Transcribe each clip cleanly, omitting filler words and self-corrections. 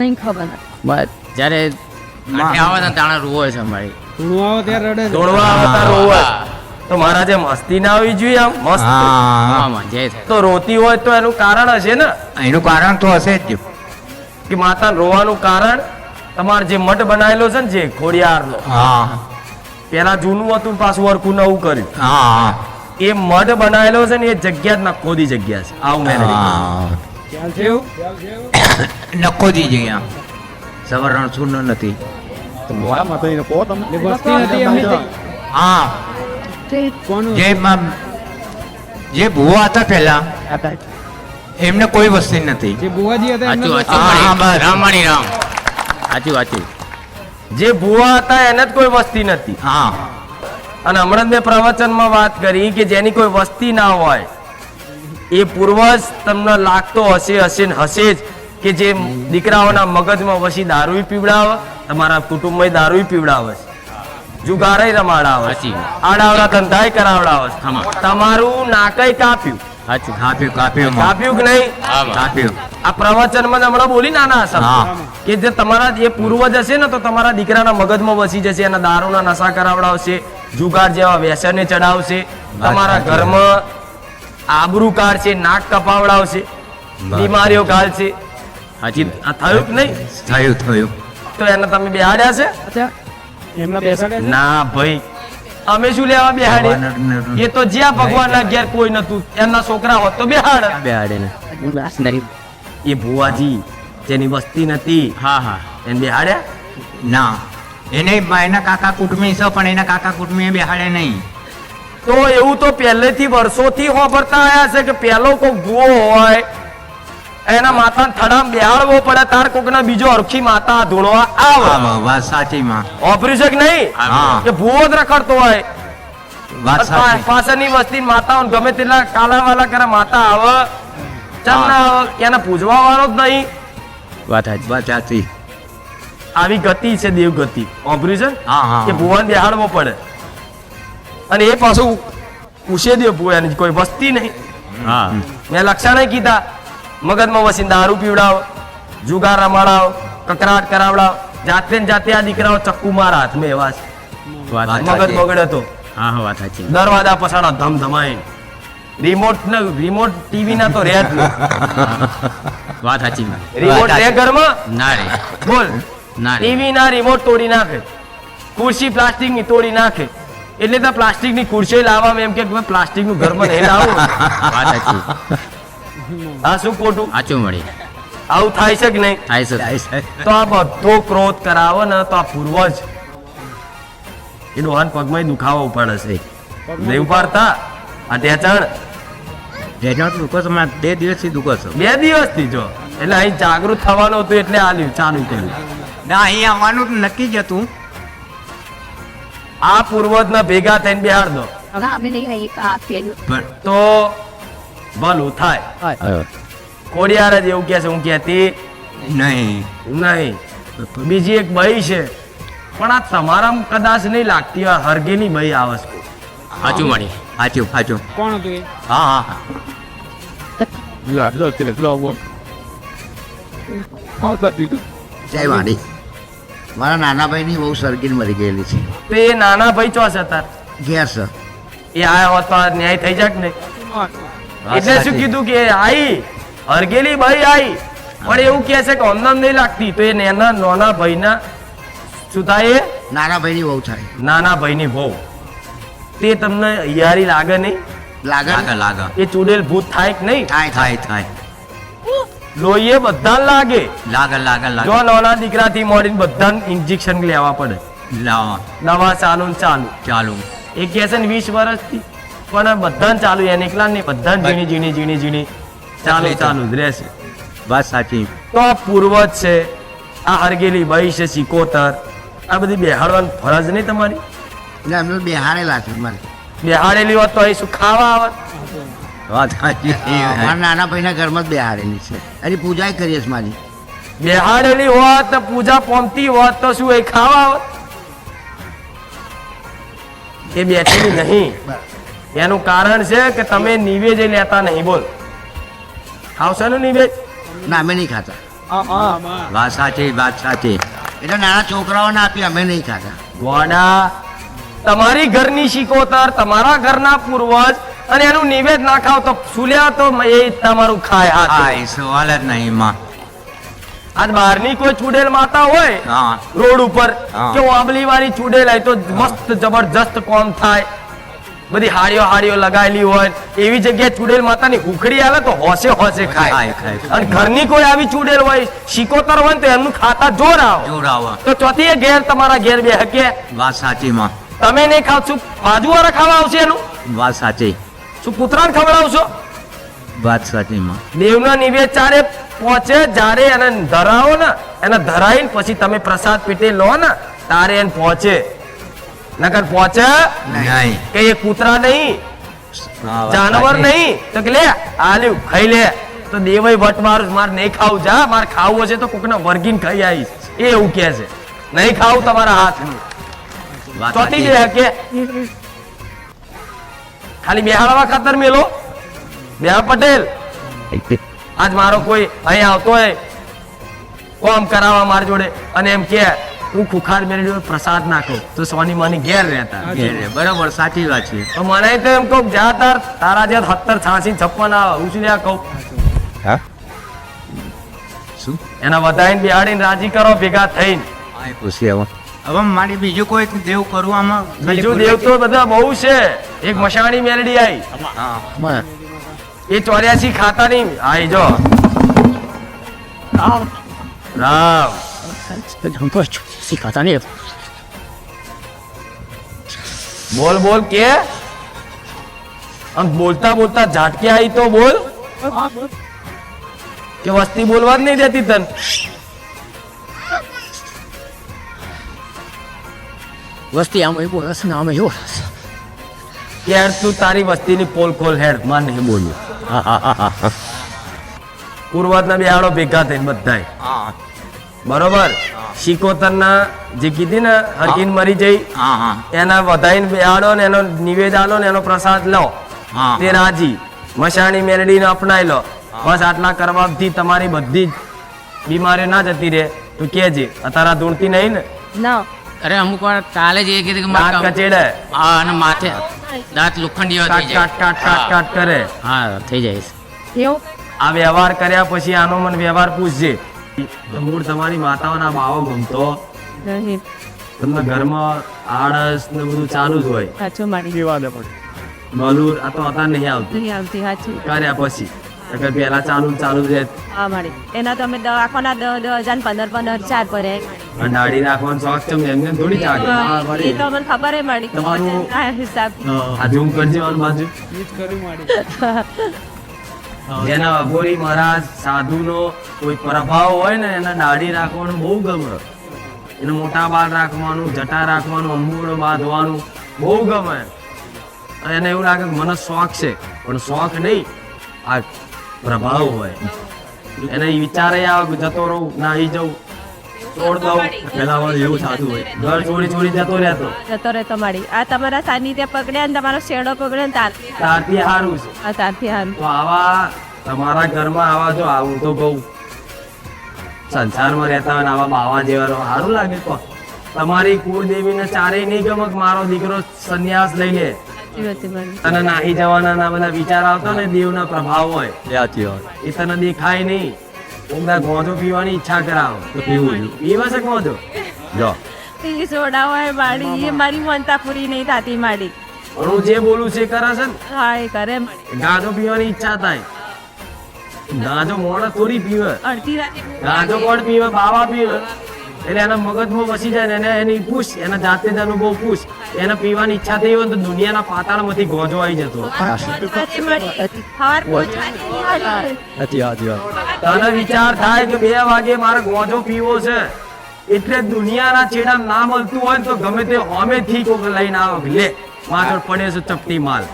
નહીં ખબર બસ જ્યારે આવે ને તાણે રોવે છે અમારી દોડવા આવતા રોવે તો મારા જેમ મસ્તી ના આવી જોઈએ આમ મસ્ત જે થાય તો રોતી હોય તો એનું કારણ હશે ને એનું કારણ તો હશે જ કે માતા રોવાનું કારણ તમારે જે મઠ બનાવેલો છે ને જે ખોડિયારનો હા પેલા જૂનું હતું પાછું વરખું નવું કર્યું હા એ મઠ બનાવેલો છે ને એ જગ્યા જ નખોદી જગ્યા છે આવું મેં નખોદી જગ્યા સવરણ શૂન્ય નથી હા જે ભુવા હતા પેલા એમને કોઈ વસ્તી નથી રામાણી રામ સાચું જે ભુવા હતા એને જ કોઈ વસ્તી નથી હા અને હમણાં મેં પ્રવચનમાં વાત કરી કે જેની કોઈ વસ્તી ના હોય એ પૂર્વજ તમને લાગતો હશે ને હશે જ કે જે દીકરાઓના મગજમાં વસી દારૂ પીવડાવે તમારા કુટુંબમાં દારૂ પીવડાવે જુગારે રમાડાવે આડાવડા ધંધાય કરાવડાવે તમારું નાકય કાપ્યું કાપ્યું કે નહીં કાપ્યું આ પ્રવચનમાં હમણાં બોલી નાના હશે કે જે તમારા જે પૂર્વજ હશે ને તો તમારા દીકરાના મગજમાં વસી જશે એના દારૂના નશા કરાવડાવશે જુગાર જેવા વ્યસને ચડાવશે તમારા ઘરમાં આબરૂ કાઢશે નાક કપાવડાવશે બીમારીઓ કાઢશે હાજી આ થયું કે નહીં થયું તો એને તમે બેહાડ્યા છે ના ભાઈ અમે શું લેવા બેહાડે એ તો જ્યાં ભગવાનના ઘેર કોઈ નતું એમના છોકરા હોત તો બેહાડ એ ભુવાજી જેની વસ્તી નથી હા એને બેહાડ્યા ના એને એના કાકા કુટુંબી છે પણ એના કાકા કુટુંબી બેહાડે નહીં તો એવું તો પહેલેથી વર્ષોથી હોભરતા આયા છે કે પેલો કોઈ ભુવો હોય એના માતાને થડામ બેહાડવો પડે તાર કોકના બીજો અરખી માતા ધૂણવા આવે વાત સાચી માં ઓપરી છે કે નહીં કે ભુવો જ રખડતો હોય વાત સાચી પાછળની વસ્તી માતાઓ ગમે તેટલા કાલાવાલા કરે માતા આવે ચમ ના આવે એને પૂજવા વાળો જ નહીં વાત સાચી આવી ગતિ છે દેવ ગતિ ઓપરી છે હા કે ભુવાને બેહાડવો પડે અને એ પાછું પૂછે દે ભુવાની કોઈ વસ્તી નહીં હા મેં લક્ષણ કીધા મગજમાં વસીને દારૂ પીવડાવો જુગાર રમાડાવો કકરાટ કરાવડાવો જાતે ને જાતે આ દીકરાઓ ચક્કુ મારા હાથમાં એવા છે મગજ બગડે તો હા વાત સાચી દરવાજા પસાડા ધમધમાઈ રિમોટ ટીવી ના તો રેત વાત સાચી રિમોટ રે ઘરમાં ના રે બોલ ના રે ટીવી ના રિમોટ તોડી નાખે ખુરશી પ્લાસ્ટિક ની તોડી નાખે એટલે તો પ્લાસ્ટિક ની ખુરશી લાવવા એમ કે પ્લાસ્ટિક નું ઘરમાં નહીં લાવું વાત સાચી આ શું ખોટું સાચું મળી આવું થાય છે કે નહીં થાય છે તો આ બધો ક્રોધ કરાવો ને તો આ પૂર્વજ એ ડોહાન પગમાં દુખાવો પડે છે નહીં ઉપાડતા આ ટેચણ 2 દિવસથી દુખો છો 2 દિવસથી જો એટલે અહીં જાગૃત થવાનું હતું એટલે આલ્યું ચાલુ કર્યું ના અહીં આવવાનું નક્કી જ હતું આ પૂર્વજ ના ભેગા થઈને બેહાડ દો તો ભલું થાય ખોડિયાર જ એવું કે છે હું કહેતી નહીં બીજી એક બઈ છે પણ આ તમારા કદાચ નહીં લાગતી આ હરગેની બઈ આવે છે સાચું મળી સાચું કોણ હતું એ હા જય વાણી મારા નાના ભાઈની બહુ સરગીર મરી ગયેલી છે તો એ નાના ભાઈ ચોસ હતા ઘેર છે એ આયા હોત તો આ ન્યાય થઈ જાય કે નહીં એટલે શું કીધું કે આઈ હરગેલી ભાઈ આઈ પણ એવું કે છે કે ઓમનામ નહીં લાગતી તો એ નાના ભાઈના શું થાય એ નાના ભાઈની બહુ થાય નાના ભાઈની બહુ તે તમને યારી લાગે નહીં લાગે એ ચૂડેલ ભૂત થાય કે નહીં થાય લોહીએ બધા લાગે લાગે જો નાના દીકરાથી મોડીને બધા ઇન્જેક્શન લેવા પડે દવા ચાલુ ને ચાલુ એ કહે છે ને 20 વર્ષથી પણ બધા ચાલુ એને એકલા નહીં બધા ઝીણી ચાલુ જ રહેશે વાત સાચી તો આ પૂર્વજ છે આ હરગેલી ભાઈ છે સિકોતર આ બધી બેહાડવાની ફરજ નહીં તમારી એટલે અમે બેહાડેલા છે મારે બેહાડેલી હોત તો અહીં શું ખાવા આવત વાત સાચી મારા નાના ભાઈના ઘરમાં જ બેહાડેલી છે એની પૂજા કરીએ છીએ મારી બેહાડેલી હોત તો પૂજા પોમતી હોત તો શું એ ખાવા આવત એ બેઠેલી નહીં એનું કારણ છે કે તમે નિવેજ લેતા નહીં બોલ ખાવશો ને નિવેજ ના અમે નહીં ખાતા વાત સાચી વાત સાચી. એટલે નાના છોકરાઓને આપી, અમે નહીં ખાતા. ગોડા તમારી ઘરની શીકોતર, તમારા ઘરના પૂર્વજ, અને એનું નિવેદ ના ખાવ તો સુલ્યા તો એ તમારું ખાય હા હાથ. એ સવાલ જ નહીં માં. આજ બહારની કોઈ ચૂડેલ માતા હોય હા રોડ ઉપર હા. કે આંબલી વાળી ચૂડેલ હોય તો મસ્ત જબરજસ્ત કોમ થાય, બધી હાડીઓ લગાયેલી હોય, એવી જગ્યાએ ચૂડેલ માતાની હુખડી આવે તો હોશે હોશે ખાય. ખાય ખાય. અને ઘરની કોઈ આવી ચૂડેલ હોય, શીકોતર હોય ને તો એમનું ખાતા જોર આવે. જોરાવા. તો ચોથી એ ઘેર તમારા ઘેર બે હકે વાત સાચી માં. તમે નહીં ખાવ, શું બાજુવાળા ખાવા આવશે એનું? વાત સાચી. શું કૂતરાને ખવડાવશો? વાત સાચી માં. દેવના નિવેદ ચારે પહોંચે, જ્યારે એને ધરાવો ને, એને ધરાઈને પછી તમે પ્રસાદ પેટે લો ને, તારે એને પહોંચે. નકર પહોંચે નહીં. કે એ કૂતરા નહીં, હા, વાત જાનવર સાચી. નહીં, તો કે લે આલ્યું ખાઈ લે. તો દેવય વટ મારું, મારે નહીં ખાવું, જા મારે ખાવું હશે તો કોકને વર્ગીને ખાઈ આવીશ, એ એવું કહે છે. નહીં ખાવું તમારા હાથનું. વાત ચોથી સાચી. જે કે ખાલી બેહાડવા ખાતર મેલો. બેહા પટેલ, આજ મારો કોઈ અહીં આવતો હોય કોમ કરાવવા મારી જોડે અને એમ કે તું ખુખાર મેરી જોડે પ્રસાદ નાખો તો સોની માની ઘેર રહેતા. ઘેરે. બરાબર સાચી વાત છે. તો મને તો એમ કહું જા તારા જે 70 86 56 આવે હું શું લ્યા કહું. શું એના વધાઈને બિહાડીને રાજી કરો ભેગા થઈને. હા એ પૂછી હવે. હવે મારી બીજું કોઈ દેવ કરવું આમાં? બીજું દેવ તો બધા બહુ છે. એક મશાણી મેલડી આવી, હા એ 84 ખાતા નહીં. આઈ જો રામ બોલ બોલ કે આમ બોલતા બોલતા ઝાટકે આવી તો બોલ કે વસ્તી બોલવા જ નહીં દેતી તન. વસ્તી આમ એવું હશે ને આમ એવું કે યાર તું તારી વસ્તીની પોલ ખોલ હેડ, માં નહીં બોલ્યું. પૂર્વજના બિહાડો ભેગા થઈને બધાય હા બરોબર. શીકોતરના જે કીધી ને હરકીન મરી જઈ હા હા એના વધાઈને બેહાડો ને એનો નિવેદ આલો ને એનો પ્રસાદ લો, હા. તે રાજી. મશાણી મેલડીને અપનાઈ લો. બસ આટલા કરવાથી તમારી બધી જ બીમારીઓ ના જતી રહે. તું કેજે અત્યારે ધૂણતી નહીં ને? ના અરે અમુક વાર કાલે જ એ કીધું કે દાંત મારે કચેડે, હા અને માથે દાંત લોખંડીઓ થઈ કાટ કાટ કાટ કાટ કાટ કરે. હા થઈ જાય. એવું આ વ્યવહાર કર્યા પછી આનો મને વ્યવહાર પૂછજે. તો મૂળ તમારી માતાઓના બાવો ગમતો નહીં તમને ઘરમાં આળસ ને બધું ચાલુ જ હોય. સાચું મારી બલુર આ તો અત્યારે નહીં આવતું. નહીં આવતી સાચું કર્યા પછી નકર પહેલા ચાલુ ને ચાલુ જ રહે. હા મારી એના તો અમે દવાખાના 10,000 15,000 ભરે અને દાઢી રાખવાનો શોખ છે એમને થોડી જાગે. એ તો મને ખબર હે મારી તમારું- આ હિસાબ આ ઝૂમ કરજે મારી બાજુ. જેના અઘોરી મહારાજ સાધુનો કોઈ પ્રભાવ હોય ને એના દાઢી રાખવાનું બહુ ગમે. એને મોટા બાલ રાખવાનું, જટા રાખવાનું, અંબુડો બાંધવાનું બહુ ગમે. અને એને એવું લાગે કે મને શોખ છે, પણ શોખ નહીં, આ પ્રભાવ હોય. એને ઈ વિચારે આવે કે જતો રહું ના અહીં જવું, છોડ દઉં. પેલા વાળું એવું થતું હોય, ઘર છોડી છોડી જતો રહેતો. જતો રહેતો મારી આ તમારા સાનિધ્ય પકડ્યા ને તમારો શેડો પકડ્યો ને ત્યારથી સારું છે. આ તારથી હાલ તો આવા તમારા ઘરમાં આવા જો આવું તો કહું સંસારમાં રહેતા હોય ને આવા બાવા જેવા સારું લાગે. તો તમારી કુળદેવીને ચારેય નહીં ગમે કે મારો દીકરો સંન્યાસ લઈ લે, તને નાહી જવાના ના બધા વિચાર આવતો ને દેવના પ્રભાવ હોય એ તને દેખાય નહીં. ઉમદા ગોંજો પીવાની ઈચ્છા કરાવો તો પીવું પીવા છે ગોંજો. જો સોડા હોય મારી એ મારી મનતા પૂરી નહીં થતી મારી પણ હું જે બોલું છે એ કરે છે ને. હા એ કરે મારી ગાંજો પીવાની ઈચ્છા થાય. ગાંજો મોડા થોડી પીવે, અડધી રાતે ગાંજો કોણ પીવે? બાવા પીવે. એટલે એના મગજમાં વસી જાય ને એને એની પૂછ, એના જાતે જ અનુભવ પૂછ. એને પીવાની ઈચ્છા થઈ હોય ને તો દુનિયાના પાતાળમાંથી ગોંજો આવી જતો. સવાર પહોંચવાની તને વિચાર થાય કે 2 વાગે મારે ગોંજો પીવો છે, એટલે દુનિયાના છેડા ના મળતું હોય ને તો ગમે તે હોમેથી કોક લઈને આવે લે માથળ પડે છે ચપટી માલ.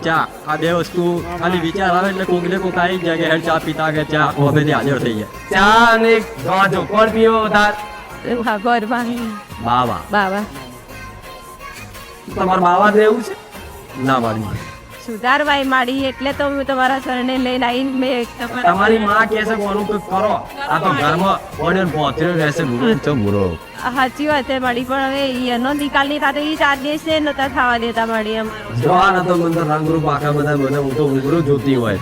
ચા આ બે વસ્તુ ખાલી વિચાર આવે એટલે કોક ને કોક આવી જાય કે હેડ ચા પીતા કે ચા કોફેથી હાજર થઈ જાય. ચા અને ગોંજો કોણ પીવો વધારે? ઘરમાં બાવા. બાબા તમારા બાવા રહેવું છે? ના મારી સુધારવા એ માડી એટલે તો હું તમારા સરને લઈને આવીને મેં તમારી માં કહે છે કોનું કંઈક કરો, આ તો ઘરમાં પડ્યો ને પહોંચ્યો રહેશે, બુરો તો બુરો. સાચી વાત છે માડી, પણ હવે એનો નિકાલ નહીં થતો એ 4 દિવસ છે નતા થવા દેતા માડી અમારે. જો આ નતો મને તો રંગરૂપ આખા બધા મને હું તો ઉઘરું જોતી હોય.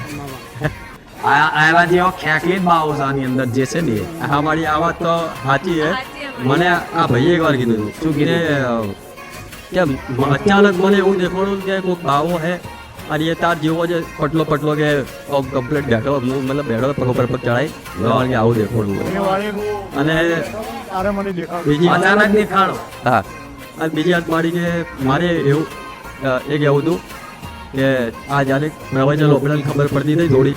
આવા જેવા ખેંકલી જ બાવો છે આની અંદર જે છે ને એ. હા મારી આ વાત તો સાચી છે. મને આ ભાઈએ એક વાર કીધું શું કીધું? કે અચાનક મને એવું દેખાડું કે કોઈ બાવો હે અને એ તાર જેવો છે પટલો કે કમ્પ્લીટ બેઠો, હું મતલબ બેઠો પગ પર ચડાઈ કે આવું દેખાડું. અને બીજી અચાનક દેખાડો. હા, અને બીજી વાત મારી કે મારે એવું એક એવું હતું કે આ જ્યારે પ્રવચન ઓપરેશન ખબર પડતી હતી થોડી,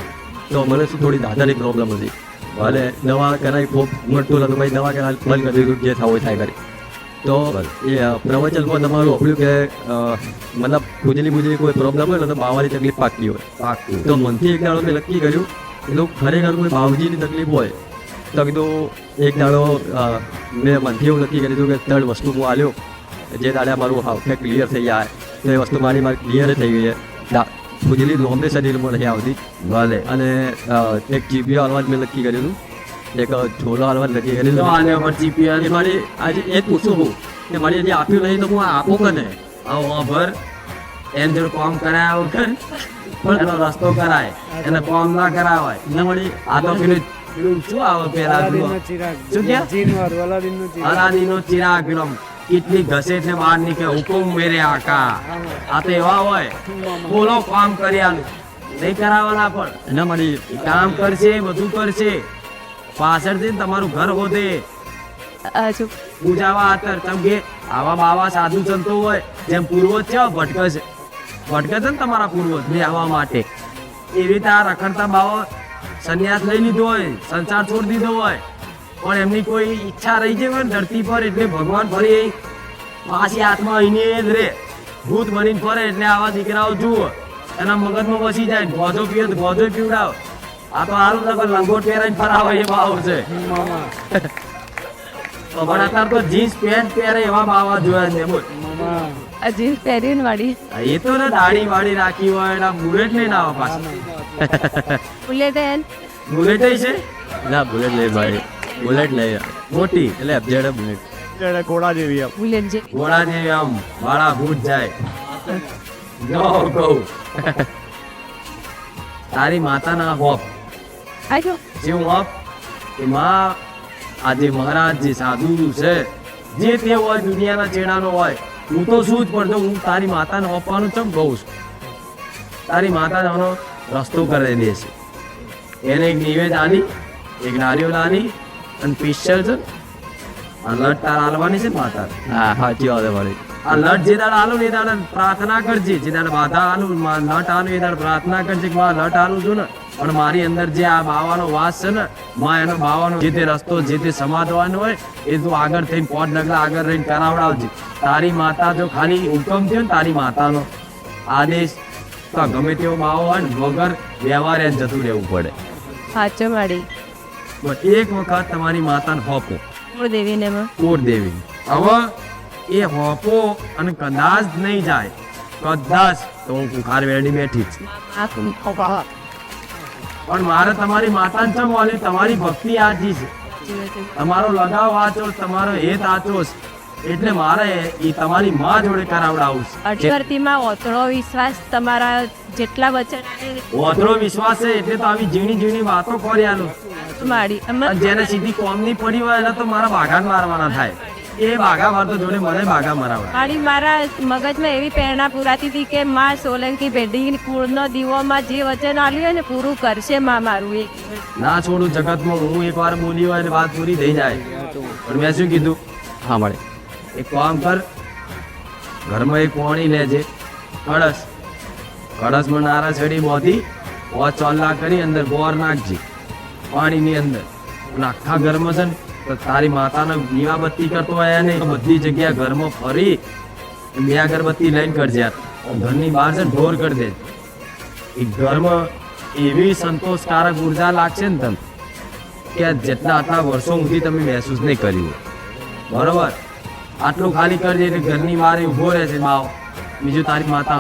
તો મને શું થોડી દાદાની પ્રોબ્લેમ હતી. ભલે દવા કરાવી ખૂબ મળતું હતું, ભાઈ દવા કરાવી બંધ કરી દીધું, જે થવું થાય કરી. તો એ પ્રવચનમાં તમારું ઓપડ્યું કે મતલબ બુજલી કોઈ પ્રોબ્લેમ હોય ને તો બાવાની તકલીફ પાકતી હોય. તો મનથી એક દાડો મેં નક્કી કર્યું એટલે ખરેખર કોઈ બાવજીની તકલીફ હોય તો કીધું એક દાડો મેં મનથી એવું નક્કી કર્યું કે 3 વસ્તુ હું આલ્યો જે દાડે મારું હાઉફે ક્લિયર થઈ જાય તો એ વસ્તુ મારી ક્લિયર થઈ ગઈ છે. બુજલી લોમને શરીરમાં નહીં આવતી. ભલે. અને એક જીબીઓ હાલવાનું મેં નક્કી કર્યું હતું, એક ઝોલો હાલવાનું નક્કી કર્યું તો હતું. આને પર જીપીએસ એ મારી આજે એ જ પૂછું હું કે મારી હજી આપ્યું નહીં તો હું આ આપું કને. આવો ભર એમ જો કામ કરાયા વગર પણ એનો રસ્તો કરાય, એને કામ ના કરાવાય. એટલે મારી આ તો પેલું શું આવે પેલા શું કે અલાદીનો ચિરાગ પેલો કેટલી ઘસે એટલે બહાર નીકળે, હુકુમ મેરે આકા. આ તો એવા હોય બોલો કામ કર્યાનું નહીં કરાવવાના, પણ એના મારી એ કામ કરશે, બધું કરશે. પાછળથી તમારું ઘર હોતે હજુ પૂજાવા આતર ચમકે આવા બાવા સાધુ સંતો હોય જેમ પૂર્વજ છે ભટકે છે ને તમારા પૂર્વજ ને આવવા માટે, એવી રીતે આ રખડતા બાવા સંન્યાસ લઈ લીધો હોય, સંસાર છોડી દીધો હોય, પણ એમની કોઈ ઈચ્છા રહી જાય ને ધરતી પર એટલે ભગવાન ફરી પાછી આત્મા અહીંની જ રે, ભૂત બનીને ફરે એટલે આવા દીકરાઓ જુઓ એના મગજમાં વસી જાય. ગોજો પીવે તો ગોજો પીવડાવ. આ તો હારું નગર લંગોટ પહેરાઈને ફરાવે એ બાવ છે. પણ અત્યારે તો જીન્સ પેન્ટ પહેરે એવા બાવા જોયા છે. બોલ જીન્સ પહેરીને વાળી એ તો ને દાઢી વાળી રાખી હોય એના બુલેટ લઈને આવે પાછા. બુલેટ એન બુલેટ છે ના બુલેટ લઈ ભાઈ, બુલેટ લઈ મોટી એટલે અબજેડ બુલેટ. બુલેટ જે ઘોડા જેવી આમ વાળા ભૂત જાય. જો કહું તારી માતાના હોપ આજો જેવું હોપ કે માં આજે મહારાજ જે સાધુ છે જે તે હોય દુનિયાના ચેડાનો હોય, હું તો શું જ પડતો હું તારી માતાને હોપવાનું ચમ કહું છું. તારી માતાનો રસ્તો કરી દેશે. એને એક નિવેદ આની, એક નારિયેળ આની અને સ્પેશિયલ છે આ લટ તાર હાલવાની છે માતા. હા સાચી વાત મારી. આ લટ જે દાડે હાલું ને એ દાડે પ્રાર્થના કરજે, જે દાડે બાધા હાલું લટ હાલું એ દાડે પ્રાર્થના કરજે કે માં લટ હાલું છું ને પણ મારી અંદર જે આ બાવાનો વાસ છે ને માં એનો બાવાનો જે તે રસ્તો જે તે સમાધવાનો હોય એ તું આગળ થઈને 5 ડગલા આગળ રહીને કરાવડાવજે. તારી માતા જો ખાલી હુકમ થયો ને તારી માતાનો આદેશ તો ગમે તેવો બાવો હોય ને વગર વ્યવહારે જતું રહેવું પડે. સાચો માડી બસ એક વખત તમારી માતાને હોપો દેવીને માં કોટ દેવી. હવે એ હોપો અને કદાચ નહીં જાય કદાચ તો હું કુખાર વેડી બેઠી જ. પણ મારે તમારી માતાને ચમ વાલી, તમારી ભક્તિ આજી છે, તમારો લગાવ આચો, તમારો હેત આચો છે, એટલે મારે એ તમારી માં જોડે કરાવડાવું છે. અટકરતીમાં ઓતળો વિશ્વાસ તમારા જેટલા વચન ઓતરો વિશ્વાસ છે એટલે તો આવી ઝીણી ઝીણી વાતો કર્યાનું. માડી અને જેને સીધી કોમની પડી હોય એને તો મારા બાઘા જ મારવાના થાય. એ બાઘા મારતો જોડે મને બાઘા મરાવડા. માડી મારા મગજમાં એવી પ્રેરણા પુરાતી હતી કે માં સોલંકી પેઢી કુળનો દીવોમાં જે વચન આલ્યું હોય ને પૂરું કરશે માં મારું. એક ના છોડું જગતમાં હું એકવાર બોલી હોય ને વાત પૂરી થઈ જાય. પણ મેં શું કીધું? હા મળે એક કામ કર, ઘરમાં એક પોણી લેજે, કળશમાં નારા છડી બોધી ચોલ્લા કરી અંદર ગોર નાખજે પાણીની અંદર. અને આખા ઘરમાં છે ને તો તારી માતાને દીવાબત્તી કરતો હોય ને બધી જગ્યા ઘરમાં ફરી 2 અગરબત્તી લઈને કરજે. ઘરની બહાર છે ને ઢોર કરી દે. એ ઘરમાં એવી સંતોષકારક ઉર્જા લાગશે ને તમે કે જેટલા આટલા વર્ષો સુધી તમે મહેસૂસ નહીં કર્યું. બરોબર? આટલું ખાલી કરજે એટલે ઘરની બહાર ઊભો રહેશે બાવ, બીજું તારી માતા